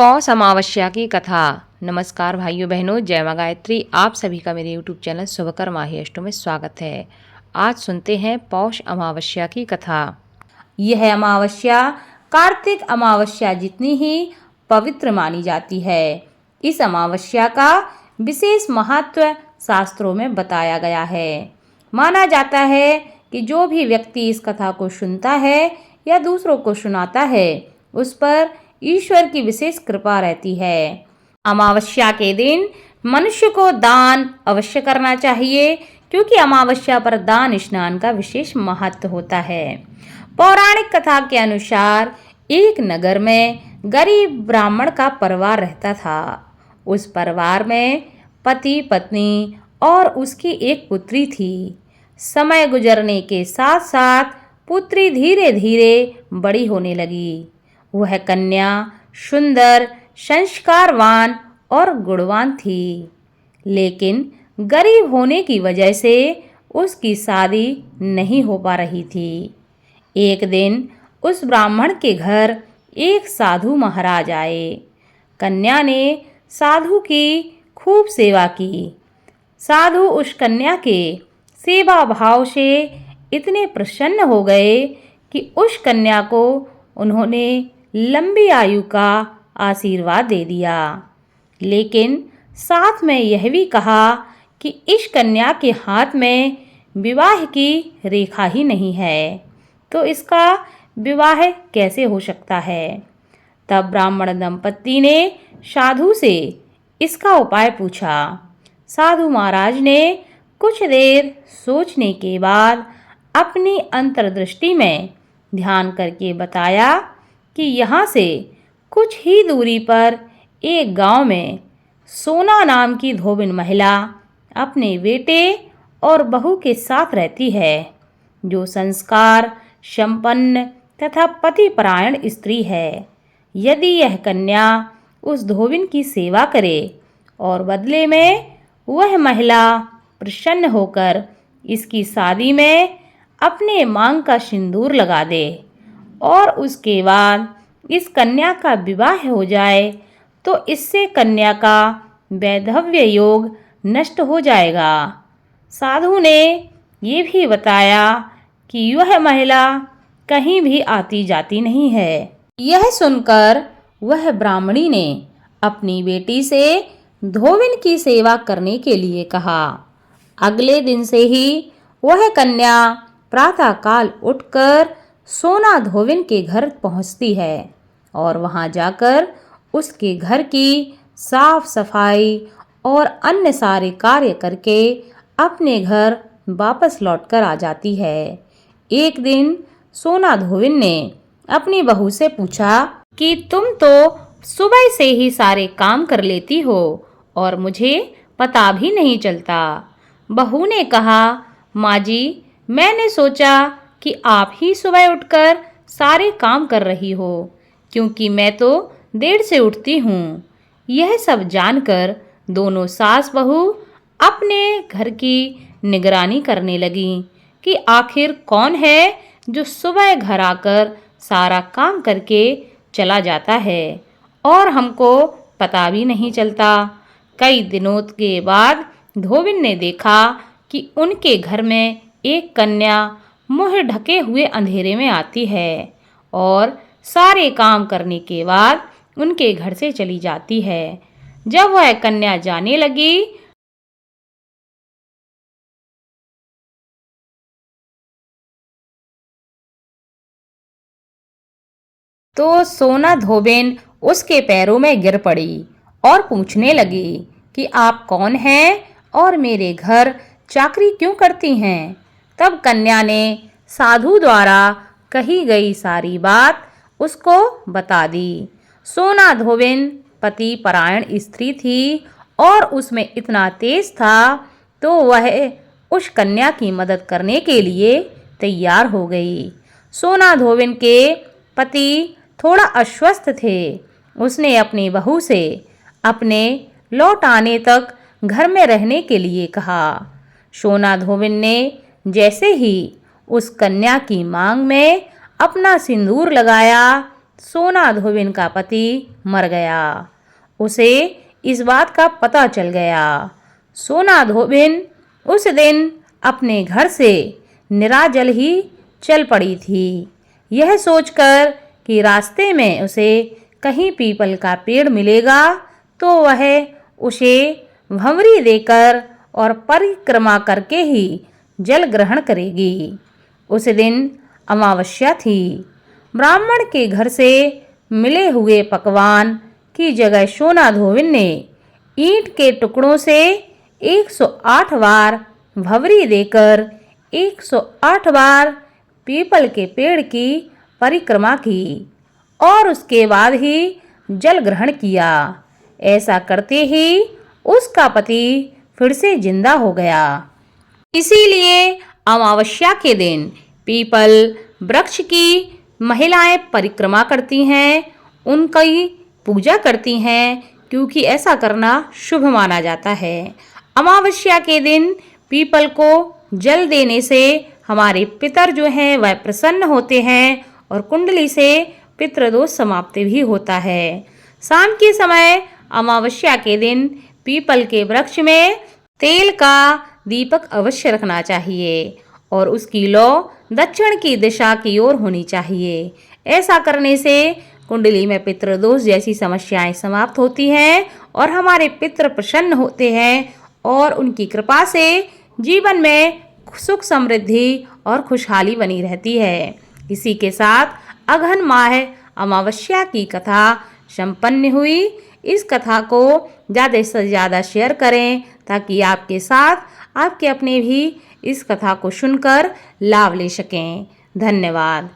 पौष अमावस्या की कथा। नमस्कार भाइयों बहनों, जय मां गायत्री। आप सभी का मेरे यूट्यूब चैनल शुभकर माही अष्टों में स्वागत है। आज सुनते हैं पौष अमावस्या की कथा। यह अमावस्या कार्तिक अमावस्या जितनी ही पवित्र मानी जाती है। इस अमावस्या का विशेष महत्व शास्त्रों में बताया गया है। माना जाता है कि जो भी व्यक्ति इस कथा को सुनता है या दूसरों को सुनाता है, उस पर ईश्वर की विशेष कृपा रहती है। अमावस्या के दिन मनुष्य को दान अवश्य करना चाहिए, क्योंकि अमावस्या पर दान स्नान का विशेष महत्व होता है। पौराणिक कथा के अनुसार एक नगर में गरीब ब्राह्मण का परिवार रहता था। उस परिवार में पति, पत्नी और उसकी एक पुत्री थी। समय गुजरने के साथ साथ पुत्री धीरे धीरे बड़ी होने लगी। वह कन्या सुंदर, संस्कारवान और गुणवान थी, लेकिन गरीब होने की वजह से उसकी शादी नहीं हो पा रही थी। एक दिन उस ब्राह्मण के घर एक साधु महाराज आए। कन्या ने साधु की खूब सेवा की। साधु उस कन्या के सेवा भाव से इतने प्रसन्न हो गए कि उस कन्या को उन्होंने लंबी आयु का आशीर्वाद दे दिया, लेकिन साथ में यह भी कहा कि इस कन्या के हाथ में विवाह की रेखा ही नहीं है, तो इसका विवाह कैसे हो सकता है। तब ब्राह्मण दंपत्ति ने साधु से इसका उपाय पूछा। साधु महाराज ने कुछ देर सोचने के बाद अपनी अंतर्दृष्टि में ध्यान करके बताया कि यहाँ से कुछ ही दूरी पर एक गांव में सोना नाम की धोबिन महिला अपने बेटे और बहू के साथ रहती है, जो संस्कार संपन्न तथा पतिपरायण स्त्री है। यदि यह कन्या उस धोबिन की सेवा करे और बदले में वह महिला प्रसन्न होकर इसकी शादी में अपने मांग का सिंदूर लगा दे और उसके बाद इस कन्या का विवाह हो जाए, तो इससे कन्या का वैधव्य योग नष्ट हो जाएगा। साधु ने ये भी बताया कि यह महिला कहीं भी आती जाती नहीं है। यह सुनकर वह ब्राह्मणी ने अपनी बेटी से धोबिन की सेवा करने के लिए कहा। अगले दिन से ही वह कन्या प्रातःकाल उठकर सोना धोबिन के घर पहुंचती है और वहां जाकर उसके घर की साफ सफाई और अन्य सारे कार्य करके अपने घर वापस लौटकर आ जाती है। एक दिन सोना धोबिन ने अपनी बहू से पूछा कि तुम तो सुबह से ही सारे काम कर लेती हो और मुझे पता भी नहीं चलता। बहू ने कहा, माँ जी, मैंने सोचा कि आप ही सुबह उठकर सारे काम कर रही हो, क्योंकि मैं तो देर से उठती हूँ। यह सब जानकर दोनों सास बहू अपने घर की निगरानी करने लगी कि आखिर कौन है जो सुबह घर आकर सारा काम करके चला जाता है और हमको पता भी नहीं चलता। कई दिनों के बाद धोबिन ने देखा कि उनके घर में एक कन्या मुंह ढके हुए अंधेरे में आती है और सारे काम करने के बाद उनके घर से चली जाती है। जब वह कन्या जाने लगी तो सोना धोबिन उसके पैरों में गिर पड़ी और पूछने लगी कि आप कौन हैं और मेरे घर चाकरी क्यों करती हैं। तब कन्या ने साधु द्वारा कही गई सारी बात उसको बता दी। सोना धोबिन पति परायण स्त्री थी और उसमें इतना तेज था, तो वह उस कन्या की मदद करने के लिए तैयार हो गई। सोना धोबिन के पति थोड़ा अस्वस्थ थे। उसने अपनी बहू से अपने लौट आने तक घर में रहने के लिए कहा। सोना धोबिन ने जैसे ही उस कन्या की मांग में अपना सिंदूर लगाया, सोना धोबिन का पति मर गया। उसे इस बात का पता चल गया। सोना धोबिन उस दिन अपने घर से निराजल ही चल पड़ी थी, यह सोचकर कि रास्ते में उसे कहीं पीपल का पेड़ मिलेगा तो वह उसे भंवरी देकर और परिक्रमा करके ही जल ग्रहण करेगी। उस दिन अमावस्या थी। ब्राह्मण के घर से मिले हुए पकवान की जगह सोना धोबिन ने ईंट के टुकड़ों से 108 बार भंवरी देकर 108 बार पीपल के पेड़ की परिक्रमा की और उसके बाद ही जल ग्रहण किया। ऐसा करते ही उसका पति फिर से जिंदा हो गया। इसीलिए अमावस्या के दिन पीपल वृक्ष की महिलाएं परिक्रमा करती हैं, उनकी पूजा करती हैं, क्योंकि ऐसा करना शुभ माना जाता है। अमावस्या के दिन पीपल को जल देने से हमारे पितर जो हैं वह प्रसन्न होते हैं और कुंडली से पितृदोष समाप्त भी होता है। शाम के समय अमावस्या के दिन पीपल के वृक्ष में तेल का दीपक अवश्य रखना चाहिए और उसकी लौ दक्षिण की दिशा की ओर होनी चाहिए। ऐसा करने से कुंडली में पितृदोष जैसी समस्याएं समाप्त होती हैं और हमारे पितृ प्रसन्न होते हैं और उनकी कृपा से जीवन में सुख समृद्धि और खुशहाली बनी रहती है। इसी के साथ अगहन माह अमावस्या की कथा संपन्न हुई। इस कथा को ज़्यादा से ज़्यादा शेयर करें ताकि आपके साथ आपके अपने भी इस कथा को सुनकर लाभ ले सकें। धन्यवाद।